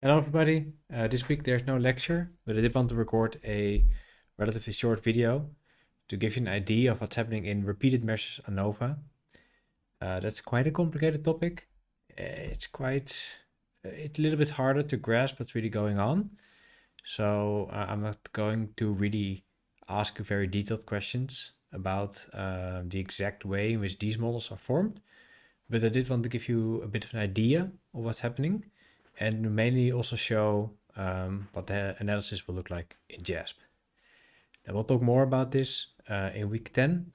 Hello everybody. This week there's no lecture, but I did want to record a relatively short video to give you an idea of what's happening in repeated measures ANOVA. That's quite a complicated topic. It's a little bit harder to grasp what's really going on. So I'm not going to really ask you very detailed questions about the exact way in which these models are formed, but I did want to give you a bit of an idea of what's happening and mainly also show what the analysis will look like in JASP. And we'll talk more about this in week 10,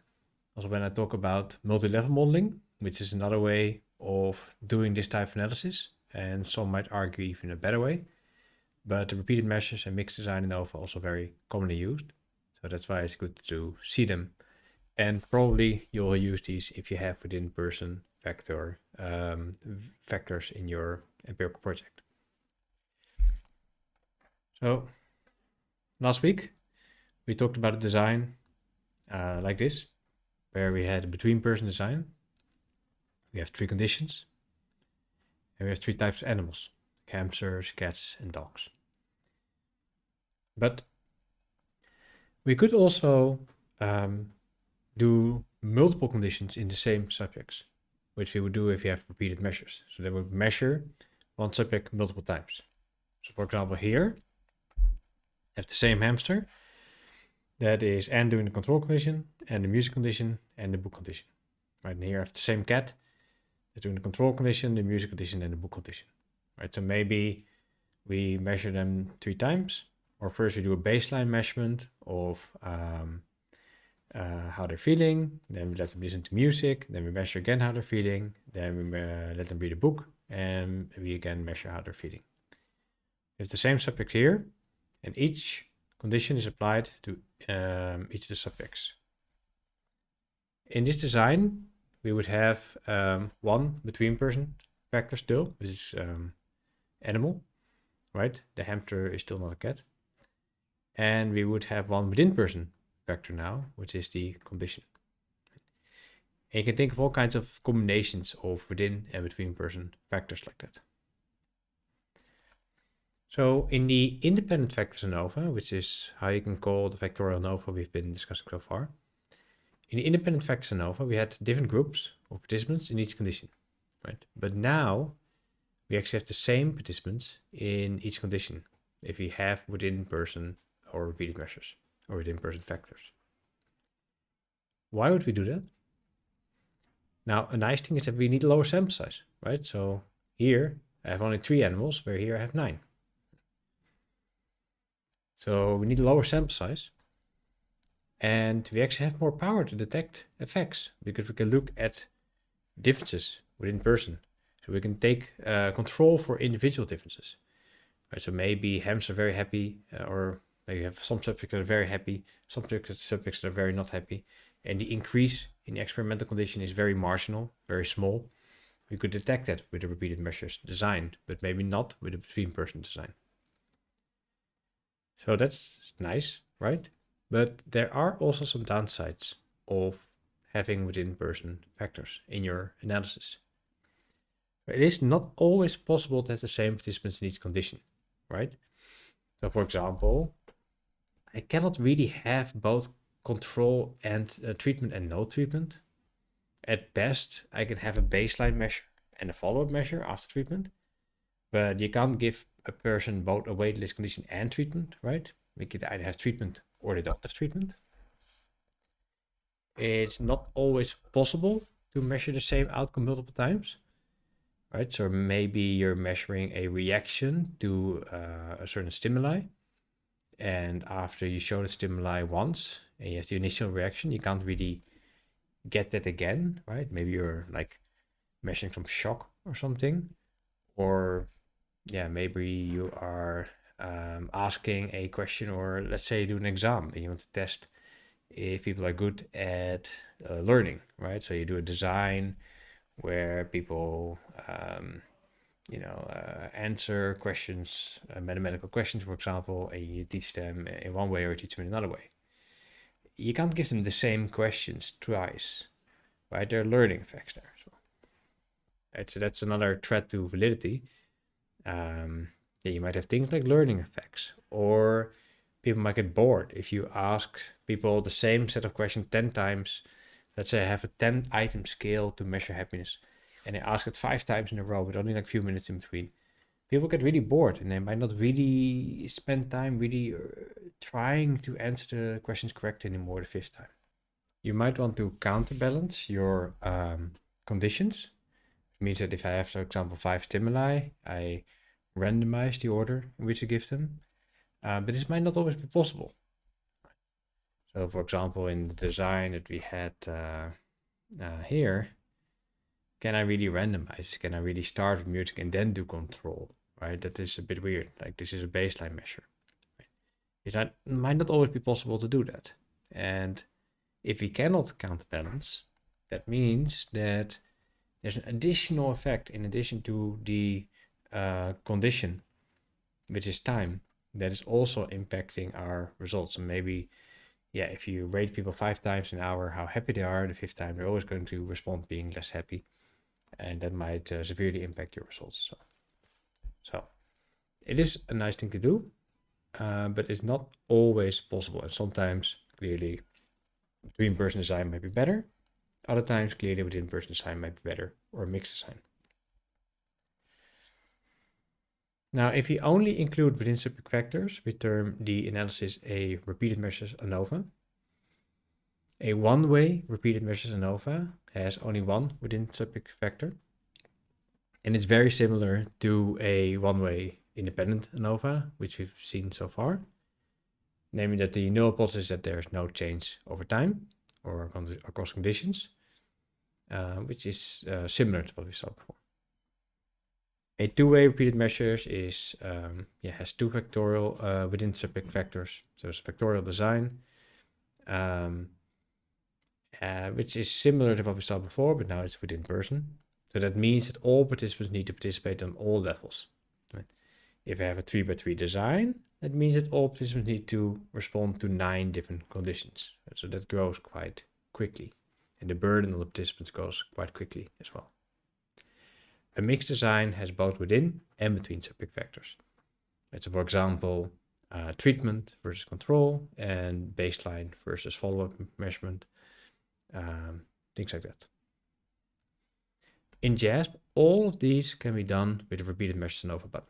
also when I talk about multi-level modeling, which is another way of doing this type of analysis, and some might argue even a better way. But the repeated measures and mixed design in ANOVA are also very commonly used, so that's why it's good to see them. And probably you'll use these if you have within person vectors in your empirical project. So last week we talked about a design like this, where we had a between person design. We have three conditions, and we have three types of animals: hamsters, cats, and dogs. But we could also do multiple conditions in the same subjects, which we would do if you have repeated measures. So they would measure one subject multiple times. So for example, here, have the same hamster. That is and doing the control condition, and the music condition, and the book condition. Right, and here I have the same cat. They're doing the control condition, the music condition, and the book condition. Right, so maybe we measure them 3 times, or first we do a baseline measurement of how they're feeling, then we let them listen to music, then we measure again how they're feeling, then we let them read a book, and we again measure how they're feeling. It's the same subject here, and each condition is applied to each of the subjects. In this design, we would have one between person vector still, which is animal, right? The hamster is still not a cat. And we would have one within person vector now, which is the condition. And you can think of all kinds of combinations of within and between person vectors like that. So in the independent vectors ANOVA, which is how you can call the vectorial ANOVA we've been discussing so far, in the independent vectors ANOVA, we had different groups of participants in each condition, right? But now we actually have the same participants in each condition if we have within person or repeated measures or within person vectors. Why would we do that? Now, a nice thing is that we need a lower sample size, right? So here I have only 3 animals, where here I have 9. So we need a lower sample size, and we actually have more power to detect effects because we can look at differences within person. So we can take control for individual differences. Right, so maybe hams are very happy, or maybe you have some subjects that are very happy, some subjects that are very not happy, and the increase in the experimental condition is very marginal, very small. We could detect that with the repeated measures design, but maybe not with the between person design. So that's nice, right? But there are also some downsides of having within person factors in your analysis. It is not always possible to have the same participants in each condition, right? So for example, I cannot really have both control and treatment and no treatment. At best, I can have a baseline measure and a follow-up measure after treatment, but you can't give a person both a waitlist condition and treatment, right? We could either have treatment or they don't have treatment. It's not always possible to measure the same outcome multiple times, right? So maybe you're measuring a reaction to a certain stimuli, and after you show the stimuli once and you have the initial reaction, you can't really get that again, right? Maybe you're like measuring some shock or something, or yeah, maybe you are asking a question, or let's say you do an exam and you want to test if people are good at learning, right? So you do a design where people answer questions, mathematical questions, for example, and you teach them in one way or teach them in another way. You can't give them the same questions twice, right? There are learning effects there as well. Right? So that's another threat to validity. you might have things like learning effects, or people might get bored if you ask people the same set of questions 10 times. Let's say I have a 10 item scale to measure happiness, and I ask it 5 times in a row with only like a few minutes in between. People get really bored and they might not really spend time really trying to answer the questions correctly anymore the 5th time. You might want to counterbalance your conditions. It means that if I have, for example, 5 stimuli, I randomize the order in which I give them. But this might not always be possible. So, for example, in the design that we had here, can I really randomize? Can I really start with music and then do control? Right? That is a bit weird. Like, this is a baseline measure. It might not always be possible to do that. And if we cannot counterbalance, that means that there's an additional effect in addition to the condition, which is time, that is also impacting our results. And maybe, if you rate people 5 times an hour how happy they are, the 5th time they're always going to respond being less happy, and that might severely impact your results. So it is a nice thing to do, but it's not always possible. And sometimes clearly between person design might be better. Other times clearly within person design might be better, or a mixed design. Now, if we only include within subject factors, we term the analysis a repeated measures ANOVA. A one-way repeated measures ANOVA has only one within subject factor, and it's very similar to a one-way independent ANOVA, which we've seen so far. Namely that the null hypothesis is that there's no change over time or across conditions, which is similar to what we saw before. A two-way repeated measures is has 2 factorial within subject factors. So it's factorial design, which is similar to what we saw before, but now it's within person. So that means that all participants need to participate on all levels. Right? If I have a 3x3 design, that means that all participants need to respond to 9 different conditions. So that grows quite quickly, and the burden on the participants goes quite quickly as well. A mixed design has both within and between subject factors. So for example, treatment versus control, and baseline versus follow-up measurement, things like that. In JASP, all of these can be done with the repeated measures ANOVA button.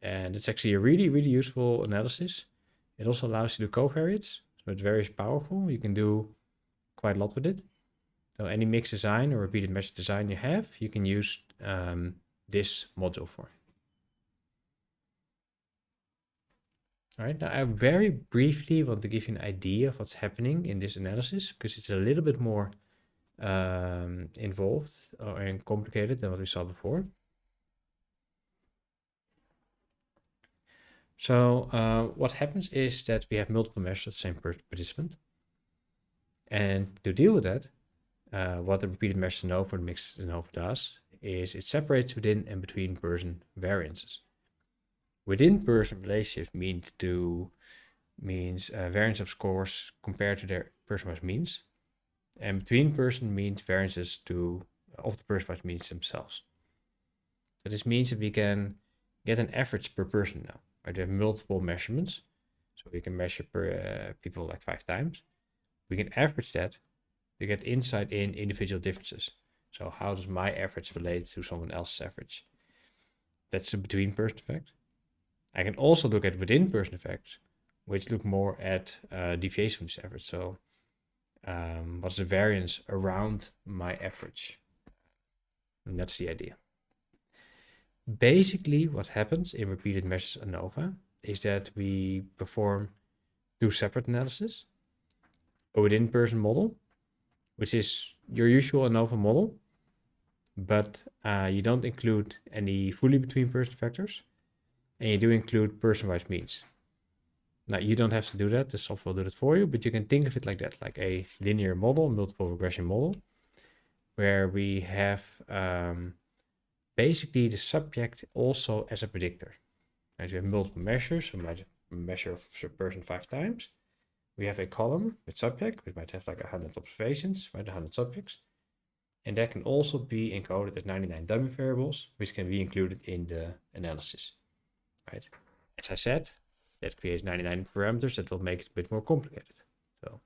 And it's actually a really, really useful analysis. It also allows you to do covariates, so it's very powerful. You can do quite a lot with it. So any mixed design or repeated measure design you have, you can use this module for. All right, now I very briefly want to give you an idea of what's happening in this analysis, because it's a little bit more involved and complicated than what we saw before. So what happens is that we have multiple measures of the same participant. And to deal with that, what the repeated measures ANOVA or mixed ANOVA does is it separates within and between person variances. Within person relationships means variance of scores compared to their person-wise means, and between person means variances of the person-wise means themselves. So this means that we can get an average per person now. Right? We have multiple measurements, so we can measure per people like 5 times. We can average that to get insight in individual differences. So how does my average relate to someone else's average? That's the between person effect. I can also look at within person effects, which look more at deviation from this average. So what's the variance around my average? And that's the idea. Basically, what happens in repeated measures ANOVA is that we perform 2 separate analyses. A within person model, which is your usual ANOVA model, but you don't include any fully between person factors, and you do include person-wise means. Now, you don't have to do that, the software will do it for you, but you can think of it like that, like a linear model, multiple regression model, where we have basically the subject also as a predictor. Right? We have multiple measures, so we might measure of a person 5 times. We have a column with subject, which might have like 100 observations, right, 100 subjects. And that can also be encoded as 99 dummy variables, which can be included in the analysis. right? As I said, that creates 99 parameters that will make it a bit more complicated. So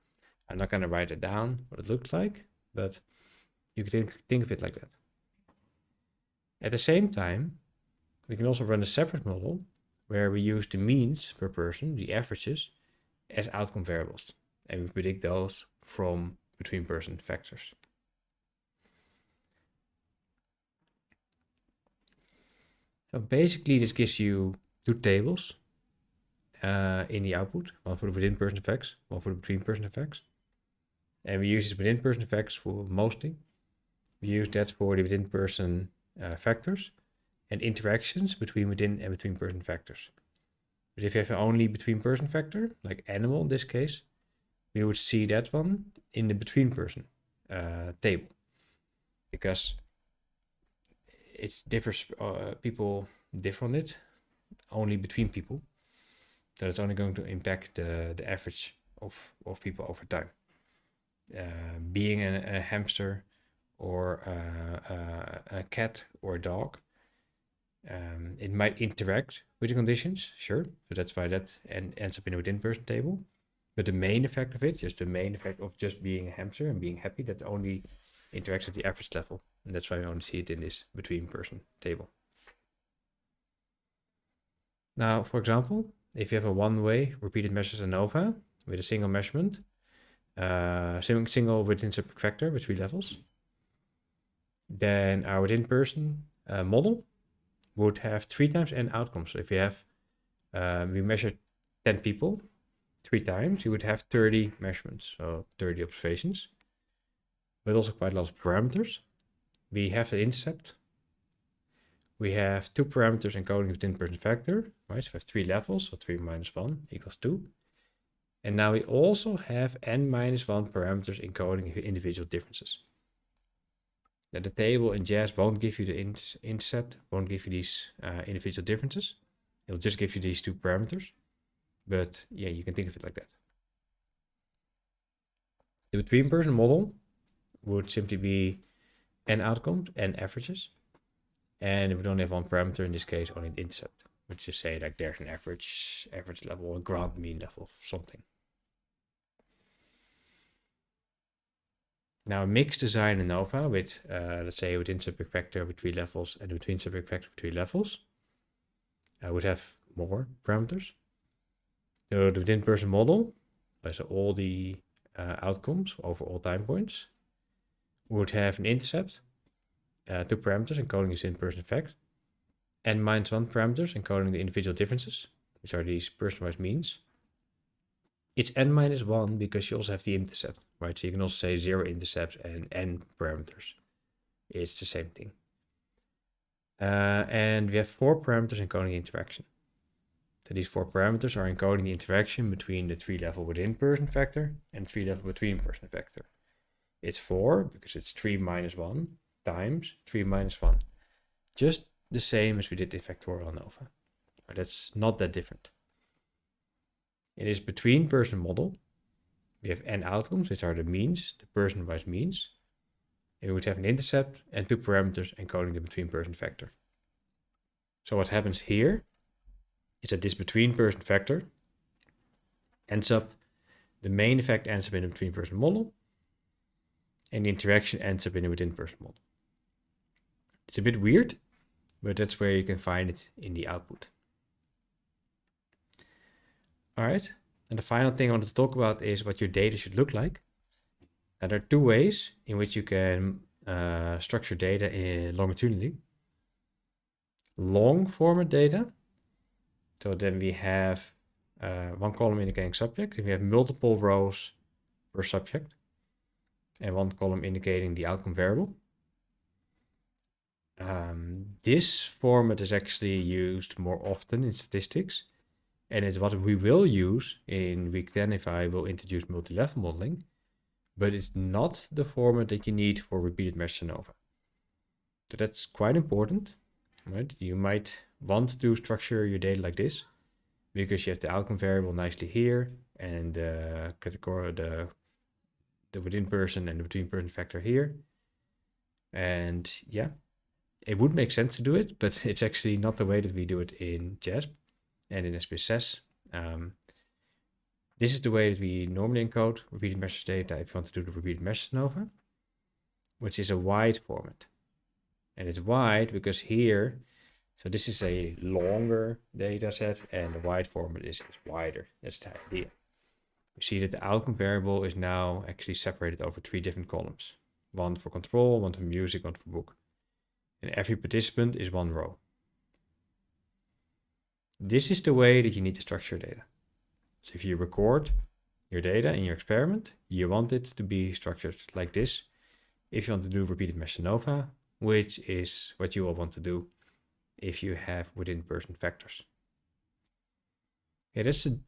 I'm not going to write it down what it looks like, but you can think of it like that. At the same time, we can also run a separate model where we use the means per person, the averages, as outcome variables. And we predict those from between person factors. So basically this gives you two tables in the output, one for the within person effects, one for the between person effects. And we use this within person effects for mostly. We use that for the within person factors and interactions between within and between person factors. But if you have only between person factor, like animal in this case, we would see that one in the between person table, because it differs, people differ on it only between people. So it's only going to impact the average of people over time. Being a hamster or a cat or a dog, it might interact with the conditions, sure. So that's why that ends up in a within person table. But the main effect of it, just the main effect of just being a hamster and being happy, that only interacts at the average level. And that's why we only see it in this between person table. Now, for example, if you have a one-way repeated measures ANOVA with a single measurement, single within subject factor with 3 levels, then our within person model would have 3 times n outcomes. So if you have, we measure 10 people 3 times, you would have 30 measurements, so 30 observations, but also quite a lot of parameters. We have the intercept. We have 2 parameters encoding the within person factor, right? So we have 3 levels, so 3 minus 1 equals 2. And now we also have n minus 1 parameters encoding individual differences. Now the table in JAS won't give you the intercept, won't give you these individual differences. It'll just give you these 2 parameters. But yeah, you can think of it like that. The between person model would simply be n outcomes, n averages. And we only have 1 parameter, in this case only the intercept, which is say like there's an average level, a ground mean level of something. Now a mixed design ANOVA with, let's say, within subject factor with 3 levels and between subject factor with 3 levels, would have more parameters. So the within person model, so all the outcomes over all time points, would have an intercept, 2 parameters encoding this in-person effect, and minus 1 parameters encoding the individual differences, which are these person-wise means. It's n minus 1 because you also have the intercept, right? So you can also say 0 intercepts and n parameters. It's the same thing. And we have 4 parameters encoding the interaction. So these 4 parameters are encoding the interaction between the 3 level within person factor and 3 level between person factor. It's 4 because it's 3 minus 1 times 3 minus 1. Just the same as we did in factorial ANOVA. But that's not that different. In this between person model, we have n outcomes, which are the means, the person-wise means. And we would have an intercept and 2 parameters encoding the between person factor. So what happens here is that this between person factor ends up, the main effect ends up in the between person model, and the interaction ends up in the within person model. It's a bit weird, but that's where you can find it in the output. All right, and the final thing I wanted to talk about is what your data should look like. Now, there are 2 ways in which you can structure data longitudinally. Long format data. So then we have 1 column indicating subject, and we have multiple rows per subject, and 1 column indicating the outcome variable. This format is actually used more often in statistics, and it's what we will use in week 10 if I will introduce multi-level modeling, but it's not the format that you need for repeated measures ANOVA. So that's quite important, right? You might want to structure your data like this because you have the outcome variable nicely here and the within person and the between person factor here. And yeah, it would make sense to do it, but it's actually not the way that we do it in JASP. and in SPSS. This is the way that we normally encode repeated measures data if you want to do the repeated measures ANOVA, which is a wide format. And it's wide because here, so this is a longer data set and the wide format is wider. That's the idea. You see that the outcome variable is now actually separated over 3 different columns. One for control, one for music, one for book. And every participant is 1 row. This is the way that you need to structure data. So if you record your data in your experiment, you want it to be structured like this. If you want to do repeated measures ANOVA, which is what you will want to do if you have within person vectors. Okay, that's the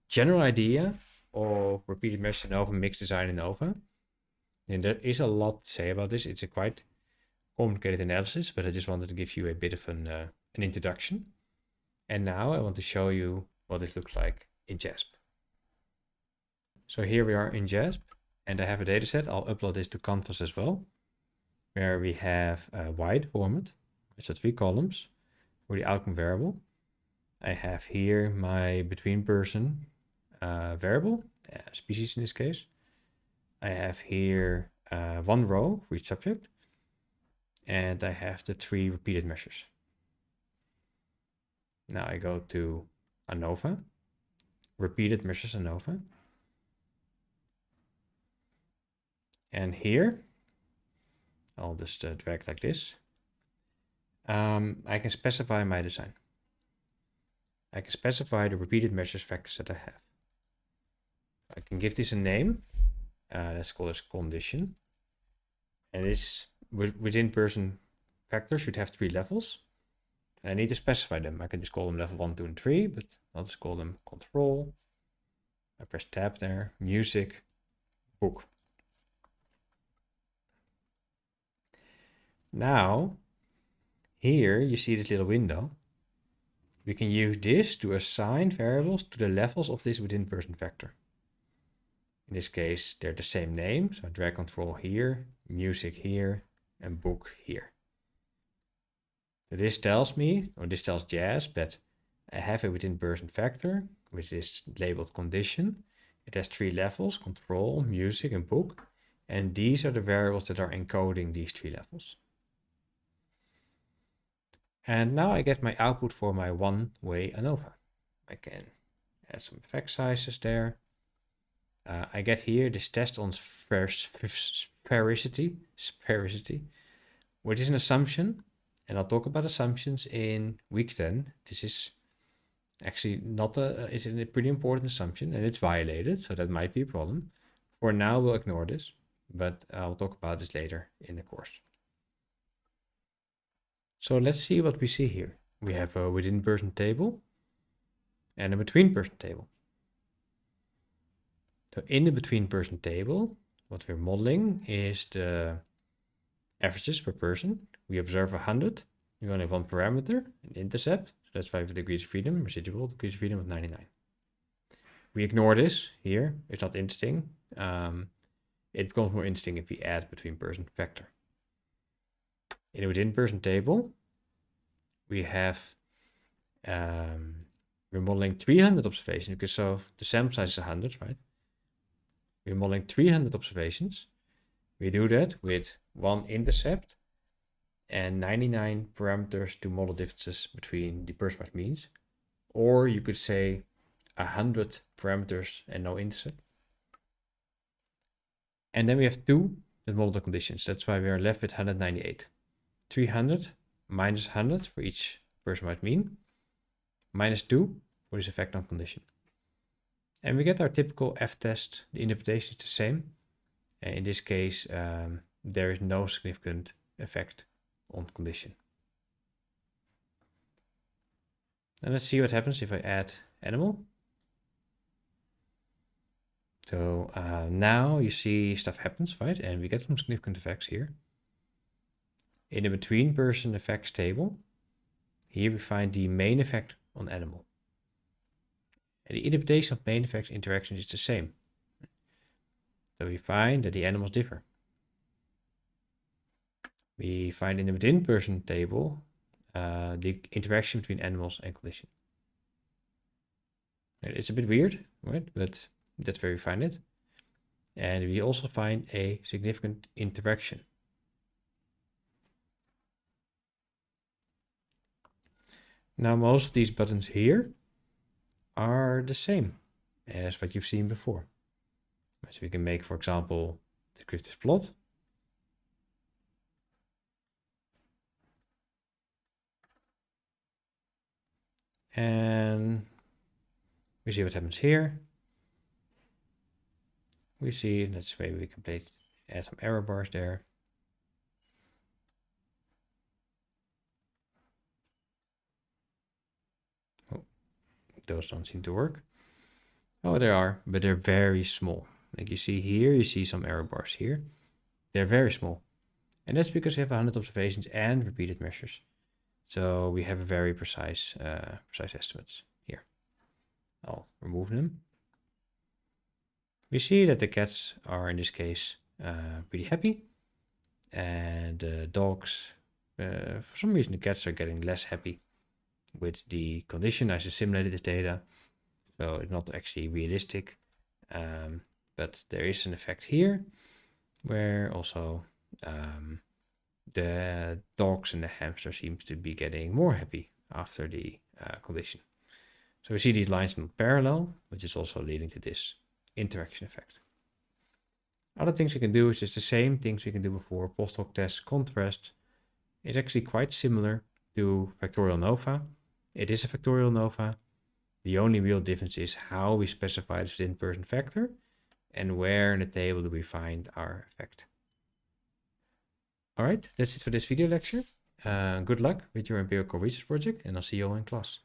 general idea of repeated measures ANOVA mixed design ANOVA. And there is a lot to say about this. It's a quite complicated analysis, but I just wanted to give you a bit of an introduction. And now I want to show you what this looks like in JASP. So here we are in JASP, and I have a dataset. I'll upload this to Canvas as well, where we have a wide format, which are 3 columns for the outcome variable. I have here my between person variable, species in this case. I have here 1 row for each subject, and I have the 3 repeated measures. Now I go to ANOVA, repeated measures ANOVA. And here, I'll just drag like this. I can specify my design. I can specify the repeated measures vectors that I have. I can give this a name. Let's call this condition. And this within person vector should have 3 levels. I need to specify them. I can just call them level 1, 2, and 3, but I'll just call them control. I press tab there, music, book. Now, here you see this little window. We can use this to assign variables to the levels of this within person vector. In this case, they're the same name. So I drag control here, music here, and book here. So this tells me, or this tells JASP, that I have a within person vector, which is labeled condition. It has 3 levels, control, music, and book. And these are the variables that are encoding these 3 levels. And now I get my output for my one-way ANOVA. I can add some effect sizes there. I get here this test on sphericity, which is an assumption. And I'll talk about assumptions in week 10. This is actually not it's a pretty important assumption and it's violated, so that might be a problem. For now, we'll ignore this, but I'll talk about this later in the course. So let's see what we see here. We have a within person table and a between person table. So in the between person table, what we're modeling is the averages per person. We observe 100. We only have 1 parameter, an intercept. So that's 5 degrees of freedom, residual degrees of freedom of 99. We ignore this here. It's not interesting. It becomes more interesting if we add between person vector. In a within person table, we have we're modeling 300 observations because so the sample size is 100, right? We're modeling 300 observations. We do that with 1 intercept and 99 parameters to model differences between the person means. Or you could say 100 parameters and no intercept. And then we have 2 that model the conditions. That's why we are left with 198. 300 minus 100 for each person mean, minus 2 for this effect on condition. And we get our typical F-test. The interpretation is the same. And in this case, there is no significant effect on condition. Now let's see what happens if I add animal. So now you see stuff happens, right? And we get some significant effects here. In the between person effects table, here we find the main effect on animal. And the interpretation of main effect interactions is the same. So we find that the animals differ. We find in the within person table the interaction between animals and condition. It's a bit weird, right? But that's where we find it. And we also find a significant interaction. Now, most of these buttons here are the same as what you've seen before. So we can make, for example, descriptive plot. And we see what happens here. We see, let's maybe we can add some error bars there. Oh, those don't seem to work. Oh, they are, but they're very small. Like you see here, you see some error bars here. They're very small. And that's because we have 100 observations and repeated measures. So we have a very precise estimates here. I'll remove them. We see that the cats are, in this case, pretty happy. And the dogs, for some reason, the cats are getting less happy with the condition. I just simulated this data. So it's not actually realistic. But there is an effect here where also the dogs and the hamster seem to be getting more happy after the condition. So we see these lines not parallel, which is also leading to this interaction effect. Other things we can do is just the same things we can do before. Post hoc test, contrast. It's actually quite similar to factorial ANOVA. It is a factorial ANOVA. The only real difference is how we specify this within-person factor and where in the table do we find our effect. All right, that's it for this video lecture. Good luck with your empirical research project, and I'll see you all in class.